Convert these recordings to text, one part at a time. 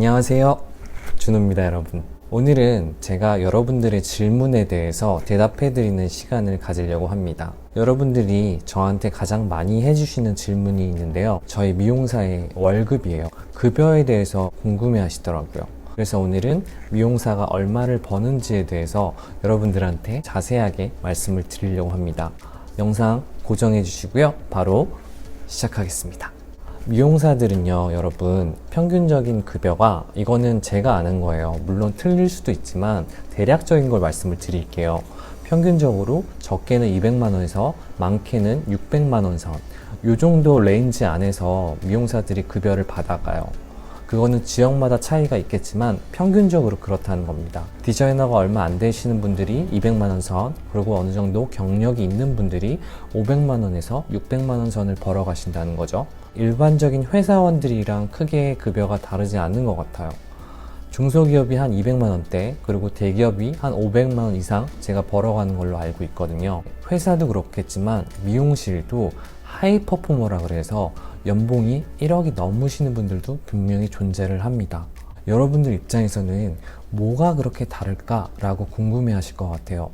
안녕하세요, 준호입니다. 여러분, 오늘은 제가 여러분들의 질문에 대해서 대답해드리는 시간을 가지려고 합니다. 여러분들이 저한테 가장 많이 해주시는 질문이 있는데요, 저희 미용사의 월급이에요. 급여에 대해서 궁금해 하시더라고요. 그래서 오늘은 미용사가 얼마를 버는지에 대해서 여러분들한테 자세하게 말씀을 드리려고 합니다. 영상 고정해 주시고요, 바로 시작하겠습니다. 미용사들은요, 여러분, 평균적인 급여가, 이거는 제가 아는 거예요. 물론 틀릴 수도 있지만 대략적인 걸 말씀을 드릴게요. 평균적으로 적게는 200만원에서 많게는 600만원 선, 요 정도 레인지 안에서 미용사들이 급여를 받아가요. 그거는 지역마다 차이가 있겠지만 평균적으로 그렇다는 겁니다. 디자이너가 얼마 안 되시는 분들이 200만원 선, 그리고 어느 정도 경력이 있는 분들이 500만원에서 600만원 선을 벌어 가신다는 거죠. 일반적인 회사원들이랑 크게 급여가 다르지 않은 것 같아요. 중소기업이 한 200만원대, 그리고 대기업이 한 500만원 이상 제가 벌어가는 걸로 알고 있거든요. 회사도 그렇겠지만 미용실도 하이 퍼포머라 그래서 연봉이 1억이 넘으시는 분들도 분명히 존재를 합니다. 여러분들 입장에서는 뭐가 그렇게 다를까라고 궁금해 하실 것 같아요.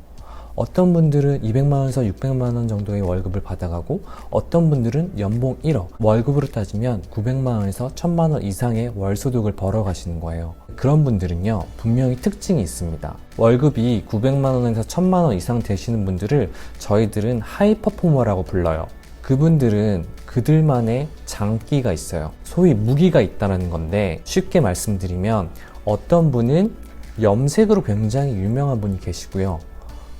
어떤 분들은 200만원에서 600만원 정도의 월급을 받아가고, 어떤 분들은 연봉 1억, 월급으로 따지면 900만원에서 1000만원 이상의 월소득을 벌어 가시는 거예요. 그런 분들은요, 분명히 특징이 있습니다. 월급이 900만원에서 1000만원 이상 되시는 분들을 저희들은 하이 퍼포머라고 불러요. 그분들은 그들만의 장기가 있어요. 소위 무기가 있다는 건데, 쉽게 말씀드리면 어떤 분은 염색으로 굉장히 유명한 분이 계시고요,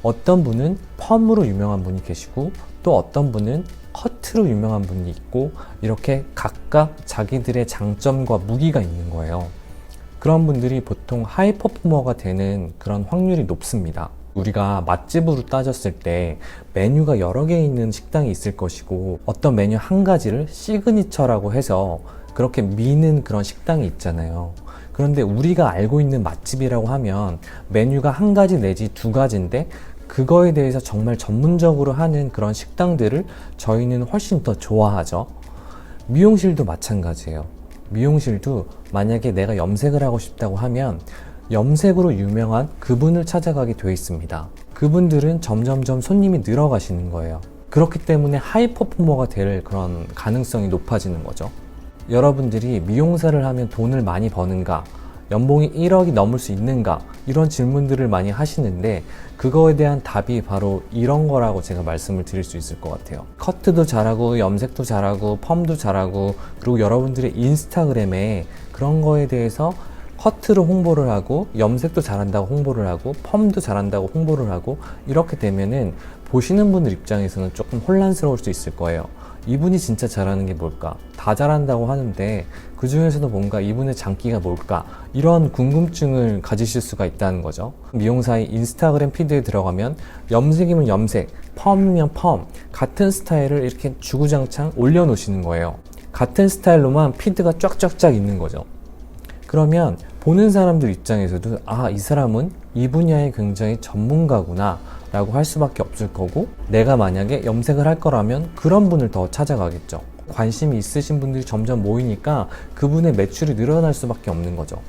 어떤 분은 펌으로 유명한 분이 계시고, 또 어떤 분은 커트로 유명한 분이 있고, 이렇게 각각 자기들의 장점과 무기가 있는 거예요. 그런 분들이 보통 하이 퍼포머가 되는 그런 확률이 높습니다. 우리가 맛집으로 따졌을 때 메뉴가 여러 개 있는 식당이 있을 것이고, 어떤 메뉴 한 가지를 시그니처라고 해서 그렇게 미는 그런 식당이 있잖아요. 그런데 우리가 알고 있는 맛집이라고 하면 메뉴가 한 가지 내지 두 가지인데, 그거에 대해서 정말 전문적으로 하는 그런 식당들을 저희는 훨씬 더 좋아하죠. 미용실도 마찬가지예요. 미용실도 만약에 내가 염색을 하고 싶다고 하면 염색으로 유명한 그분을 찾아가게 되어 있습니다. 그분들은 점점점 손님이 늘어가시는 거예요. 그렇기 때문에 하이 퍼포머가 될 그런 가능성이 높아지는 거죠. 여러분들이 미용사를 하면 돈을 많이 버는가, 연봉이 1억이 넘을 수 있는가, 이런 질문들을 많이 하시는데, 그거에 대한 답이 바로 이런 거라고 제가 말씀을 드릴 수 있을 것 같아요. 커트도 잘하고 염색도 잘하고 펌도 잘하고, 그리고 여러분들의 인스타그램에 그런 거에 대해서 커트로 홍보를 하고, 염색도 잘한다고 홍보를 하고, 펌도 잘한다고 홍보를 하고, 이렇게 되면은 보시는 분들 입장에서는 조금 혼란스러울 수 있을 거예요. 이분이 진짜 잘하는 게 뭘까? 다 잘한다고 하는데 그 중에서도 뭔가 이분의 장기가 뭘까? 이런 궁금증을 가지실 수가 있다는 거죠. 미용사의 인스타그램 피드에 들어가면 염색이면 염색, 펌이면 펌, 같은 스타일을 이렇게 주구장창 올려놓으시는 거예요. 같은 스타일로만 피드가 쫙쫙쫙 있는 거죠. 그러면 보는 사람들 입장에서도, 아, 이 사람은 이 분야에 굉장히 전문가구나 라고 할 수밖에 없을 거고, 내가 만약에 염색을 할 거라면 그런 분을 더 찾아가겠죠. 관심이 있으신 분들이 점점 모이니까 그분의 매출이 늘어날 수밖에 없는 거죠.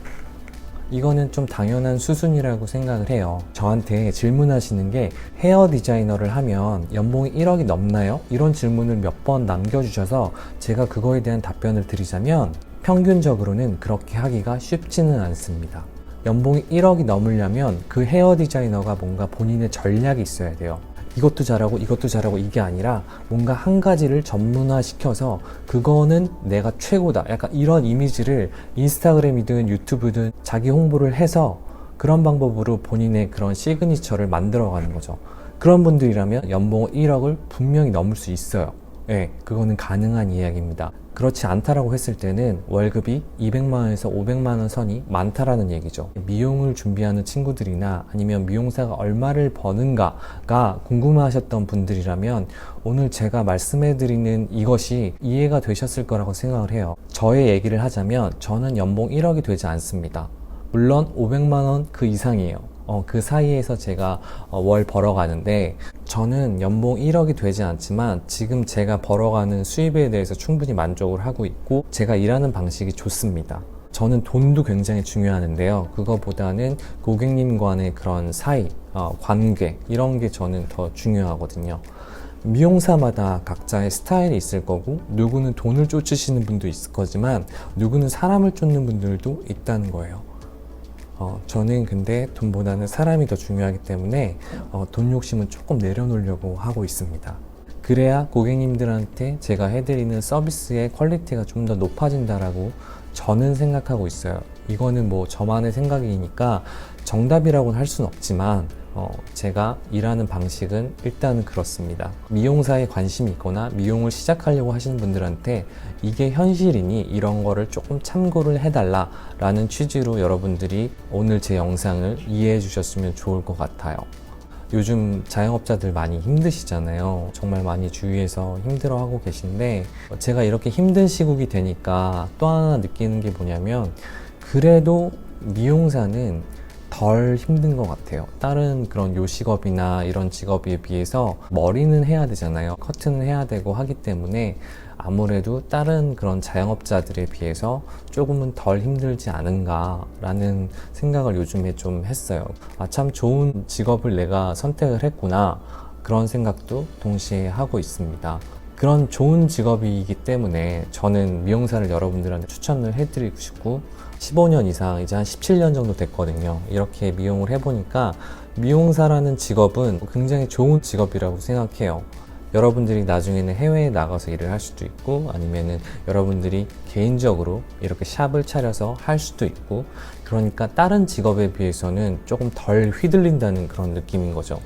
이거는 좀 당연한 수순이라고 생각을 해요. 저한테 질문하시는 게, 헤어 디자이너를 하면 연봉이 1억이 넘나요? 이런 질문을 몇 번 남겨주셔서 제가 그거에 대한 답변을 드리자면, 평균적으로는 그렇게 하기가 쉽지는 않습니다. 연봉이 1억이 넘으려면 그 헤어 디자이너가 뭔가 본인의 전략이 있어야 돼요. 이것도 잘하고 이것도 잘하고, 이게 아니라 뭔가 한 가지를 전문화 시켜서 그거는 내가 최고다, 약간 이런 이미지를 인스타그램이든 유튜브든 자기 홍보를 해서 그런 방법으로 본인의 그런 시그니처를 만들어가는 거죠. 그런 분들이라면 연봉 1억을 분명히 넘을 수 있어요. 네, 그거는 가능한 이야기입니다. 그렇지 않다라고 했을 때는 월급이 200만원에서 500만원 선이 많다라는 얘기죠. 미용을 준비하는 친구들이나 아니면 미용사가 얼마를 버는가가 궁금하셨던 분들이라면 오늘 제가 말씀해드리는 이것이 이해가 되셨을 거라고 생각을 해요. 저의 얘기를 하자면 저는 연봉 1억이 되지 않습니다. 물론 500만원 그 이상이에요. 그 사이에서 제가 월 벌어가는데, 저는 연봉 1억이 되지 않지만 지금 제가 벌어가는 수입에 대해서 충분히 만족을 하고 있고, 제가 일하는 방식이 좋습니다. 저는 돈도 굉장히 중요하는데요. 그거보다는 고객님과의 그런 사이, 관계 이런 게 저는 더 중요하거든요. 미용사마다 각자의 스타일이 있을 거고, 누구는 돈을 쫓으시는 분도 있을 거지만 누구는 사람을 쫓는 분들도 있다는 거예요. 저는 근데 돈보다는 사람이 더 중요하기 때문에 돈 욕심은 조금 내려놓으려고 하고 있습니다. 그래야 고객님들한테 제가 해드리는 서비스의 퀄리티가 좀 더 높아진다라고 저는 생각하고 있어요. 이거는 뭐 저만의 생각이니까 정답이라고는 할 수는 없지만 제가 일하는 방식은 일단은 그렇습니다. 미용사에 관심이 있거나 미용을 시작하려고 하시는 분들한테 이게 현실이니 이런 거를 조금 참고를 해달라 라는 취지로 여러분들이 오늘 제 영상을 이해해 주셨으면 좋을 것 같아요. 요즘 자영업자들 많이 힘드시잖아요. 정말 많이 주위에서 힘들어하고 계신데, 제가 이렇게 힘든 시국이 되니까 또 하나 느끼는 게 뭐냐면, 그래도 미용사는 덜 힘든 것 같아요. 다른 그런 요식업이나 이런 직업에 비해서 머리는 해야 되잖아요. 커트는 해야 되고 하기 때문에 아무래도 다른 그런 자영업자들에 비해서 조금은 덜 힘들지 않은가 라는 생각을 요즘에 좀 했어요. 참 좋은 직업을 내가 선택을 했구나, 그런 생각도 동시에 하고 있습니다. 그런 좋은 직업이기 때문에 저는 미용사를 여러분들한테 추천을 해드리고 싶고, 15년 이상, 이제 한 17년 정도 됐거든요. 이렇게 미용을 해보니까 미용사라는 직업은 굉장히 좋은 직업이라고 생각해요. 여러분들이 나중에는 해외에 나가서 일을 할 수도 있고, 아니면은 여러분들이 개인적으로 이렇게 샵을 차려서 할 수도 있고, 그러니까 다른 직업에 비해서는 조금 덜 휘둘린다는 그런 느낌인 거죠.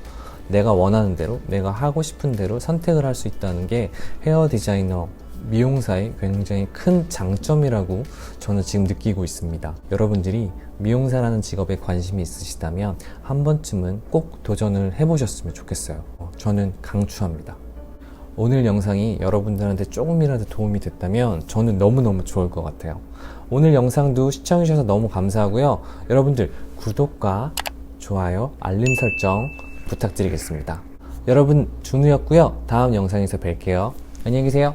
내가 원하는 대로, 내가 하고 싶은 대로 선택을 할 수 있다는 게 헤어 디자이너, 미용사의 굉장히 큰 장점이라고 저는 지금 느끼고 있습니다. 여러분들이 미용사라는 직업에 관심이 있으시다면 한 번쯤은 꼭 도전을 해보셨으면 좋겠어요. 저는 강추합니다. 오늘 영상이 여러분들한테 조금이라도 도움이 됐다면 저는 너무너무 좋을 것 같아요. 오늘 영상도 시청해주셔서 너무 감사하고요. 여러분들 구독과 좋아요, 알림 설정 부탁드리겠습니다. 여러분, 준우였고요. 다음 영상에서 뵐게요. 안녕히 계세요.